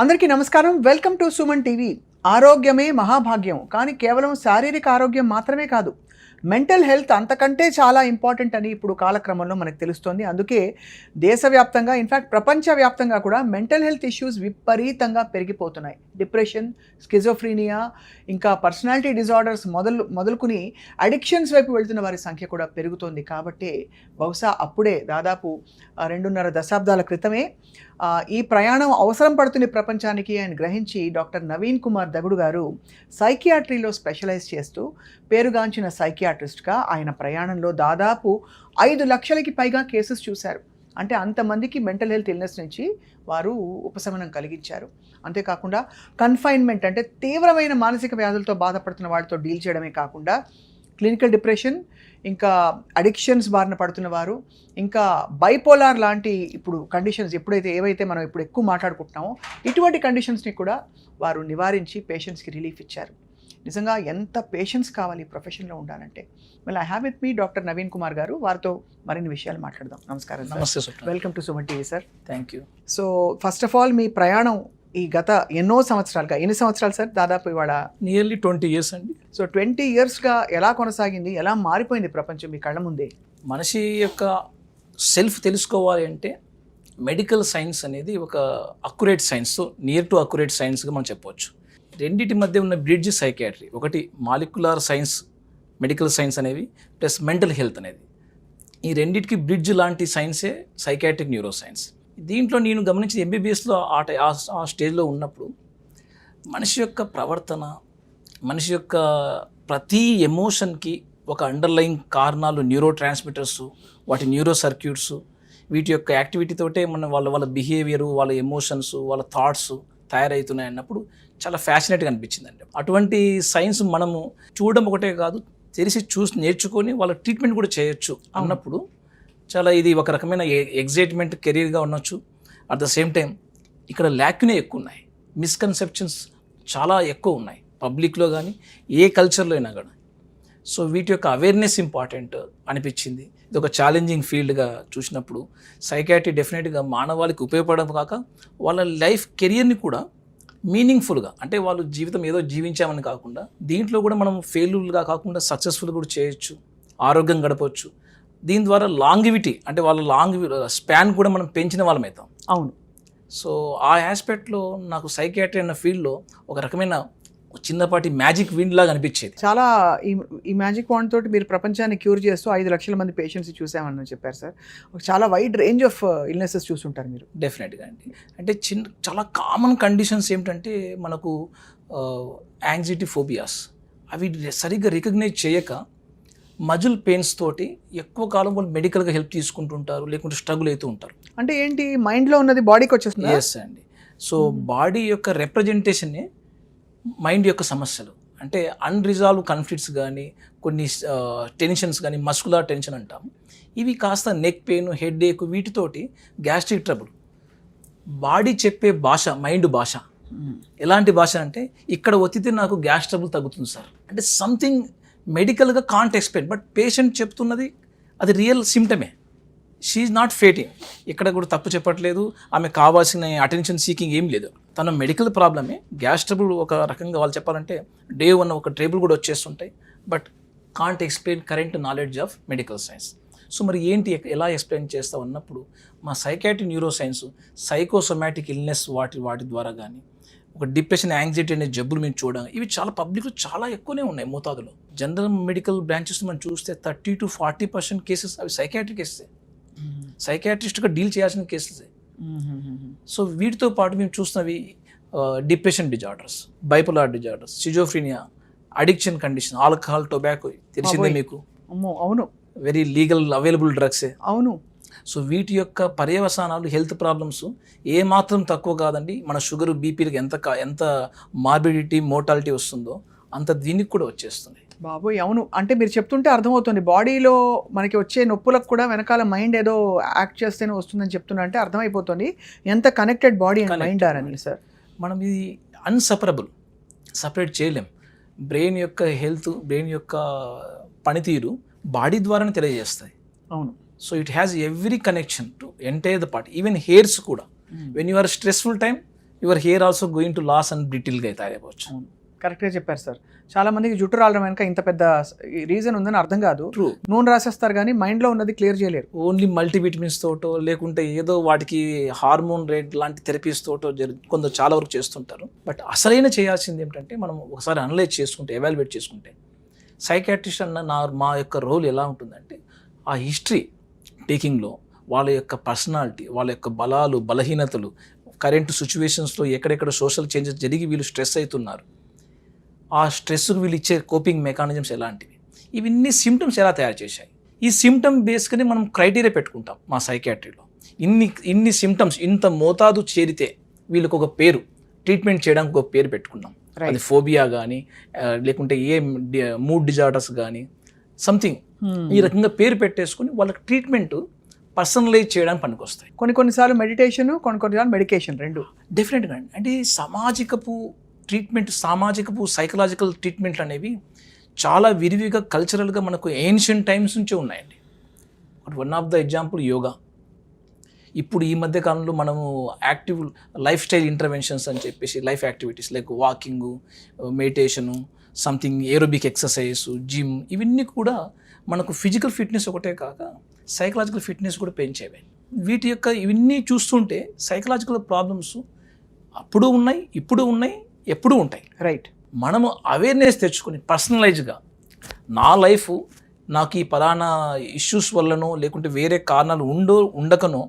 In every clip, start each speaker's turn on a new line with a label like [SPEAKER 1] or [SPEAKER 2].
[SPEAKER 1] అందరికీ నమస్కారం. Welcome to Suman TV. ఆరోగ్యమే మహాభాగ్యం, కానీ కేవలం శారీరక ఆరోగ్యం మాత్రమే కాదు, మెంటల్ హెల్త్ అంతకంటే చాలా ఇంపార్టెంట్ అని ఇప్పుడు కాలక్రమంలో మనకు తెలుస్తోంది. అందుకే దేశవ్యాప్తంగా, ఇన్ఫ్యాక్ట్ ప్రపంచవ్యాప్తంగా కూడా మెంటల్ హెల్త్ ఇష్యూస్ విపరీతంగా పెరిగిపోతున్నాయి. డిప్రెషన్, స్కిజోఫ్రీనియా, ఇంకా పర్సనాలిటీ డిజార్డర్స్ మొదలుకుని అడిక్షన్స్ వైపు వెళ్తున్న వారి సంఖ్య కూడా పెరుగుతోంది. కాబట్టి బహుశా అప్పుడే దాదాపు 2.5 దశాబ్దాల క్రితమే ఈ ప్రయాణం అవసరం పడుతున్న ప్రపంచానికి ఆయన గ్రహించి డాక్టర్ నవీన్ కుమార్ దగుడు గారు సైకియాట్రీలో స్పెషలైజ్ చేస్తూ పేరుగాంచిన సైకియాట్రిస్ట్గా ఆయన ప్రయాణంలో దాదాపు 5 లక్షలకి పైగా కేసెస్ చూశారు. అంటే అంతమందికి మెంటల్ హెల్త్ ఇల్నెస్ నుంచి వారు ఉపశమనం కలిగించారు. అంతేకాకుండా కన్ఫైన్మెంట్ అంటే తీవ్రమైన మానసిక వ్యాధులతో బాధపడుతున్న వాళ్ళతో డీల్ చేయడమే కాకుండా క్లినికల్ డిప్రెషన్, ఇంకా అడిక్షన్స్ బారిన పడుతున్న వారు, ఇంకా బైపోలార్ లాంటి ఇప్పుడు కండిషన్స్ ఏవైతే మనం ఇప్పుడు ఎక్కువ మాట్లాడుకుంటున్నామో ఇటువంటి కండిషన్స్ని కూడా వారు నివారించి పేషెంట్స్కి రిలీఫ్ ఇచ్చారు. నిజంగా ఎంత పేషెన్స్ కావాలి ఈ ప్రొఫెషన్లో ఉండాలంటే. I have with me doctor Naveen Kumar గారు. వారితో మరిన్ని విషయాలు మాట్లాడదాం. నమస్కారం.
[SPEAKER 2] నమస్తే sir.
[SPEAKER 1] Welcome to Suman TV sir.
[SPEAKER 2] Thank you.
[SPEAKER 1] So first of all, మీ ప్రయాణం ఈ గత ఎన్ని సంవత్సరాలు సార్? దాదాపు ఇవాళ
[SPEAKER 2] నియర్లీ 20 years అండి.
[SPEAKER 1] సో 20 yearsగా ఎలా కొనసాగింది, ఎలా మారిపోయింది ప్రపంచం మీ కళ్ళ ముందే?
[SPEAKER 2] మనిషి యొక్క సెల్ఫ్ తెలుసుకోవాలి అంటే మెడికల్ సైన్స్ అనేది ఒక accurate science, near to accurate సైన్స్గా మనం చెప్పవచ్చు. రెండింటి మధ్య ఉన్న బ్రిడ్జ్ సైకియాట్రీ. ఒకటి మాలిక్యులర్ సైన్స్, మెడికల్ సైన్స్ అనేవి, ప్లస్ మెంటల్ హెల్త్ అనేది. ఈ రెండింటికి బ్రిడ్జ్ లాంటి సైన్సే సైకియాట్రిక్ న్యూరో సైన్స్. దీంట్లో నేను గమనించిన ఎంబీబీఎస్లో ఆ స్టేజ్లో ఉన్నప్పుడు మనిషి యొక్క ప్రవర్తన, మనిషి యొక్క ప్రతి ఎమోషన్కి ఒక అండర్లయింగ్ కారణాలు, న్యూరో ట్రాన్స్మిటర్స్, వాటి న్యూరో సర్క్యూట్స్, వీటి యొక్క యాక్టివిటీతోటే వాళ్ళ బిహేవియరు, వాళ్ళ ఎమోషన్స్, వాళ్ళ థాట్స్ తయారవుతున్నాయి అన్నప్పుడు చాలా ఫ్యాసినేట్గా అనిపించిందండి. అటువంటి సైన్స్ మనము చూడడం ఒకటే కాదు, చూసి నేర్చుకొని వాళ్ళ ట్రీట్మెంట్ కూడా చేయొచ్చు అన్నప్పుడు చాలా ఇది ఒక రకమైన ఎగ్జైట్మెంట్ కెరీర్గా ఉండొచ్చు. అట్ ద సేమ్ టైం ఇక్కడ ల్యాక్నే ఎక్కువ ఉన్నాయి, మిస్కన్సెప్షన్స్ చాలా ఎక్కువ ఉన్నాయి పబ్లిక్లో కానీ ఏ కల్చర్లో అయినా కూడా. సో వీటి యొక్క అవేర్నెస్ ఇంపార్టెంట్ అనిపించింది. ఇది ఒక ఛాలెంజింగ్ ఫీల్డ్గా చూసినప్పుడు సైకియాట్రీ డెఫినెట్గా మానవాళికి ఉపయోగపడడం కాక వాళ్ళ లైఫ్ కెరియర్ని కూడా మీనింగ్ఫుల్గా, అంటే వాళ్ళు జీవితం ఏదో జీవించామని కాకుండా దీంట్లో కూడా మనం ఫెయిల్యూర్గా కాకుండా సక్సెస్ఫుల్ కూడా చేయొచ్చు, ఆరోగ్యం గడపవచ్చు. దీని ద్వారా లాంగివిటీ, అంటే వాళ్ళ స్పాన్ కూడా మనం పెంచిన వాళ్ళం అవుతాం.
[SPEAKER 1] అవును.
[SPEAKER 2] సో ఆ ఆస్పెక్ట్లో నాకు సైకియాట్రీ అన్న ఫీల్డ్లో ఒక రకమైన చిన్నపాటి మ్యాజిక్ విండ్ లాగా అనిపించేది.
[SPEAKER 1] చాలా ఈ మ్యాజిక్ వాండ్ తోటి మీరు ప్రపంచాన్ని క్యూర్ చేస్తూ 5 లక్షల మంది పేషెంట్స్ చూసామని చెప్పారు సార్. చాలా వైడ్ రేంజ్ ఆఫ్ ఇల్నెసెస్ చూస్తుంటారు మీరు.
[SPEAKER 2] డెఫినెట్గా అండి. అంటే చాలా కామన్ కండిషన్స్ ఏమిటంటే మనకు యాంగ్జైటీ, ఫోబియాస్, అవి సరిగ్గా రికగ్నైజ్ చేయక మజిల్ పెయిన్స్ తోటి ఎక్కువ కాలం వాళ్ళు మెడికల్గా హెల్ప్ తీసుకుంటుంటారు, లేకుంటే స్ట్రగుల్ అవుతూ ఉంటారు.
[SPEAKER 1] అంటే ఏంటి, మైండ్లో ఉన్నది బాడీకి వచ్చేస్తుంది?
[SPEAKER 2] ఎస్ అండి. సో బాడీ యొక్క రిప్రజెంటేషనే మైండ్ యొక్క సమస్యలు. అంటే అన్రిజాల్వ్ కాన్ఫ్లిక్ట్స్ కానీ, కొన్ని టెన్షన్స్ కానీ, మస్కులర్ టెన్షన్ అంటాం, ఇవి కాస్త నెక్ పెయిన్, హెడ్ ఏక్, వీటితోటి గ్యాస్ట్రిక్ ట్రబుల్. బాడీ చెప్పే భాష మైండ్ భాష. ఎలాంటి భాష అంటే, ఇక్కడ ఒత్తితే నాకు గ్యాస్ ట్రబుల్ తగ్గుతుంది సార్ అంటే సంథింగ్ మెడికల్గా కాంట్ ఎక్స్ప్లెయిన్, బట్ పేషెంట్ చెప్తున్నది అది రియల్ సిమ్టమే. She's not faking. ఇక్కడ కూడా తప్పు చెప్పట్లేదు, ఆమె కావాల్సిన అటెన్షన్ సీకింగ్ ఏం లేదు. తన మెడికల్ ప్రాబ్లమే. గ్యాస్ ట్రబుల్ ఒక రకంగా వాళ్ళు చెప్పాలంటే డే 1 ఒక ట్రబుల్ కూడా వచ్చేస్తుంటాయి, but can't explain current knowledge of medical science. So మరి ఏంటి, ఎలా ఎక్స్ప్లెయిన్ చేస్తావు అన్నప్పుడు మా psychiatric neuro science psychosomatic illness వాటి ద్వారా కానీ, ఒక డిప్రెషన్, యాంగ్జైటీ అనే జబ్బులు మేము చూడడం, ఇవి చాలా పబ్లిక్లో చాలా ఎక్కువనే ఉన్నాయి మోతాదులో. జనరల్ మెడికల్ బ్రాంచెస్ మనం చూస్తే 30 to 40% కేసెస్ అవి సైకియాట్రిక్ కేసెస్, సైకియాట్రిస్ట్గా డీల్ చేయాల్సిన కేసెస్. సో వీటితో పాటు మేము చూస్తున్నవి depression disorders, bipolar disorders, schizophrenia, addiction condition, alcohol, tobacco తెలిసిందే మీకు.
[SPEAKER 1] అవును.
[SPEAKER 2] వెరీ లీగల్ అవైలబుల్ డ్రగ్సే.
[SPEAKER 1] అవును.
[SPEAKER 2] సో వీటి యొక్క పర్యవసానాలు, హెల్త్ ప్రాబ్లమ్స్ ఏమాత్రం తక్కువ కాదండి. మన షుగర్, బీపీలకు ఎంత మార్బిడిటీ, మోర్టాలిటీ వస్తుందో అంత దీనికి కూడా వచ్చేస్తుంది.
[SPEAKER 1] బాబోయ్, అవును. అంటే మీరు చెప్తుంటే అర్థమవుతుంది, బాడీలో మనకి వచ్చే నొప్పులకు కూడా వెనకాల మైండ్ ఏదో యాక్ట్ చేస్తేనే వస్తుందని చెప్తున్నా అంటే అర్థమైపోతుంది ఎంత కనెక్టెడ్ బాడీ అండ్ మైండ్ అని సార్.
[SPEAKER 2] మనం ఇది సపరేట్ చేయలేం. బ్రెయిన్ యొక్క హెల్త్, బ్రెయిన్ యొక్క పనితీరు బాడీ ద్వారానే తెలియజేస్తాయి.
[SPEAKER 1] అవును.
[SPEAKER 2] So it has every connection to entire the part, even hairs కూడా. When you are stressful time your hair also going to loss and బ్రిటిల్గా తయారైపోవచ్చు.
[SPEAKER 1] కరెక్ట్గా చెప్పారు సార్. చాలా మందికి జుట్టు రావడం వెనక ఇంత పెద్ద రీజన్ ఉందని అర్థం కాదు.
[SPEAKER 2] ట్రూ.
[SPEAKER 1] నూనె రాసేస్తారు కానీ మైండ్లో ఉన్నది క్లియర్ చేయలేరు.
[SPEAKER 2] ఓన్లీ మల్టీవిటమిన్స్ తోటో లేకుంటే ఏదో వాటికి హార్మోన్ రేట్ లాంటి థెరపీస్ తోటో కొందరు చాలా వరకు చేస్తుంటారు. బట్ అసలైన చేయాల్సింది ఏమిటంటే మనం ఒకసారి అనలైజ్ చేసుకుంటే, ఎవాల్యుయేట్ చేసుకుంటే, సైకాట్రిస్ట్ అన్న మా యొక్క రోల్ ఎలా ఉంటుందంటే ఆ హిస్టరీ టేకింగ్లో వాళ్ళ యొక్క పర్సనాలిటీ, వాళ్ళ యొక్క బలాలు, బలహీనతలు, కరెంట్ సిచ్యువేషన్స్లో ఎక్కడెక్కడ సోషల్ చేంజెస్ జరిగి వీళ్ళు స్ట్రెస్ అవుతున్నారు, ఆ స్ట్రెస్కు వీళ్ళు ఇచ్చే కోపింగ్ మెకానిజమ్స్ ఎలాంటివి, ఇవన్నీ సిమ్టమ్స్ ఎలా తయారు చేశాయి. ఈ సిమ్టమ్ బేస్గానే మనం క్రైటీరియా పెట్టుకుంటాం మా సైకాట్రీలో. ఇన్ని సిమ్టమ్స్ ఇంత మోతాదు చేరితే వీళ్ళకి ఒక పేరు, ట్రీట్మెంట్ చేయడానికి ఒక పేరు పెట్టుకున్నాం. అది ఫోబియా కానీ లేకుంటే ఏ మూడ్ డిజార్డర్స్ కానీ సంథింగ్ ఈ రకంగా పేరు పెట్టేసుకుని వాళ్ళకి ట్రీట్మెంట్ పర్సనలైజ్ చేయడానికి పనికొస్తాయి.
[SPEAKER 1] కొన్నిసార్లు మెడిటేషన్, కొన్నిసార్లు మెడికేషన్, రెండు
[SPEAKER 2] డెఫినెట్గా అండి. అంటే సామాజికపు సైకలాజికల్ ట్రీట్మెంట్లు అనేవి చాలా విరివిగా కల్చరల్గా మనకు ఏన్షియంట్ టైమ్స్ నుంచే ఉన్నాయండి. One of the example yoga. ఇప్పుడు ఈ మధ్య కాలంలో మనము యాక్టివ్ లైఫ్ స్టైల్ ఇంటర్వెన్షన్స్ అని చెప్పేసి life activities like walking, meditation, something aerobic exercise, gym, ఇవన్నీ కూడా మనకు ఫిజికల్ ఫిట్నెస్ ఒకటే కాక సైకలాజికల్ ఫిట్నెస్ కూడా పెంచేవి. వీటి యొక్క ఇవన్నీ చూస్తుంటే సైకలాజికల్ ప్రాబ్లమ్స్ అప్పుడు ఉన్నాయి, ఇప్పుడు ఉన్నాయి, ఎప్పుడూ ఉంటాయి.
[SPEAKER 1] రైట్.
[SPEAKER 2] మనము అవేర్నెస్ తెచ్చుకొని పర్సనలైజ్గా నా లైఫ్ నాకు ఈ పలానా ఇష్యూస్ వల్లనో లేకుంటే వేరే కారణాలు ఉండకనో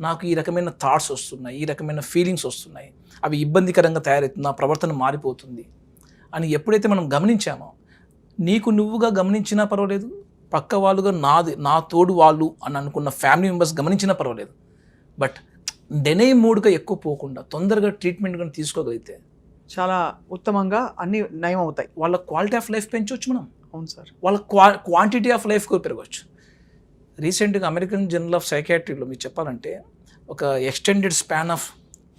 [SPEAKER 2] నాకు ఈ రకమైన థాట్స్ వస్తున్నాయి, ఈ రకమైన ఫీలింగ్స్ వస్తున్నాయి, అవి ఇబ్బందికరంగా తయారవుతుంది, నా ప్రవర్తన మారిపోతుంది అని ఎప్పుడైతే మనం గమనించామో, నీకు నువ్వుగా గమనించినా పర్వాలేదు, పక్క వాళ్ళుగా నా తోడు వాళ్ళు అని అనుకున్న ఫ్యామిలీ మెంబర్స్ గమనించినా పర్వాలేదు, బట్ డెనై మూడ్గా ఎక్కువ పోకుండా తొందరగా ట్రీట్మెంట్ కానీ తీసుకోగలిగితే
[SPEAKER 1] చాలా ఉత్తమంగా అన్ని నయం అవుతాయి.
[SPEAKER 2] వాళ్ళ క్వాలిటీ ఆఫ్ లైఫ్ పెంచవచ్చు మనం.
[SPEAKER 1] అవును సార్.
[SPEAKER 2] వాళ్ళ క్వాంటిటీ ఆఫ్ లైఫ్ కూడా పెరగవచ్చు. రీసెంట్గా అమెరికన్ జర్నల్ ఆఫ్ సైకాట్రీలో మీకు చెప్పాలంటే ఒక ఎక్స్టెండెడ్ స్పాన్ ఆఫ్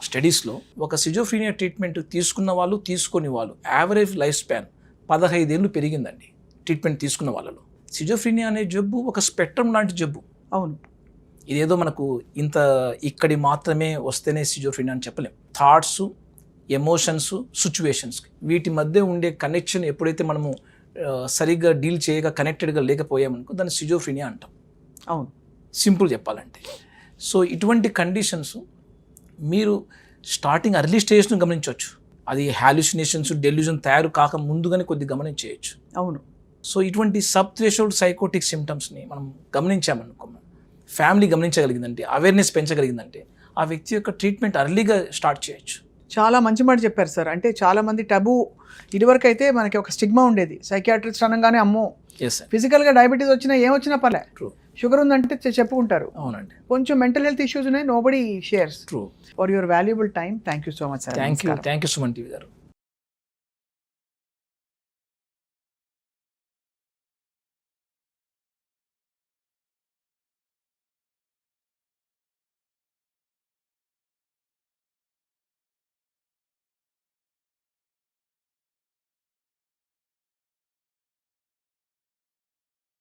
[SPEAKER 2] స్టడీస్లో ఒక సిజోఫ్రీనియా ట్రీట్మెంట్ తీసుకున్న వాళ్ళు, తీసుకొని వాళ్ళు యావరేజ్ లైఫ్ స్పాన్ 15 ఏళ్ళు పెరిగిందండి ట్రీట్మెంట్ తీసుకున్న వాళ్ళలో. సిజోఫ్రీనియా అనే జబ్బు ఒక స్పెక్ట్రమ్ లాంటి జబ్బు.
[SPEAKER 1] అవును.
[SPEAKER 2] ఇదేదో మనకు ఇక్కడి మాత్రమే వస్తేనే సిజోఫ్రీనియా అని చెప్పలేం. థాట్స్, ఎమోషన్స్, సిచ్యువేషన్స్, వీటి మధ్య ఉండే కనెక్షన్ ఎప్పుడైతే మనము సరిగ్గా డీల్ చేయగా కనెక్టెడ్గా లేకపోయామనుకో దాన్ని సిజోఫ్రీనియా అంటాం.
[SPEAKER 1] అవును,
[SPEAKER 2] సింపుల్ చెప్పాలంటే. సో ఇటువంటి కండిషన్స్ మీరు స్టార్టింగ్ అర్లీ స్టేజ్ను గమనించవచ్చు. అది హాల్యూసినేషన్స్, డెల్యూజన్ తయారు కాక ముందుగానే కొద్ది గమనించేయచ్చు.
[SPEAKER 1] అవును.
[SPEAKER 2] సో ఇటువంటి సబ్ థ్రెషోల్డ్ సైకోటిక్ సిమ్టమ్స్ని మనం గమనించామనుకో, ఫ్యామిలీ గమనించగలిగిందంటే, అవేర్నెస్ పెంచగలిగిందంటే ఆ వ్యక్తి యొక్క ట్రీట్మెంట్ అర్లీగా స్టార్ట్ చేయొచ్చు.
[SPEAKER 1] చాలా మంచి మాట చెప్పారు సార్. అంటే చాలా మంది టబు, ఇదివరకు అయితే మనకి ఒక స్టిగ్మా ఉండేది, సైకియాట్రిస్ట్ అనగానే అమ్మో, ఫిజికల్గా డయాబెటీస్ వచ్చినా ఏమొచ్చినా పర్లే, షుగర్ ఉందంటే చెప్పుకుంటారు.
[SPEAKER 2] అవునండి.
[SPEAKER 1] కొంచెం మెంటల్ హెల్త్ ఇష్యూస్ ఉన్నాయి, nobody shares.
[SPEAKER 2] True.
[SPEAKER 1] For your valuable time, thank you so much sir.
[SPEAKER 2] Thank you Suman TV గారు.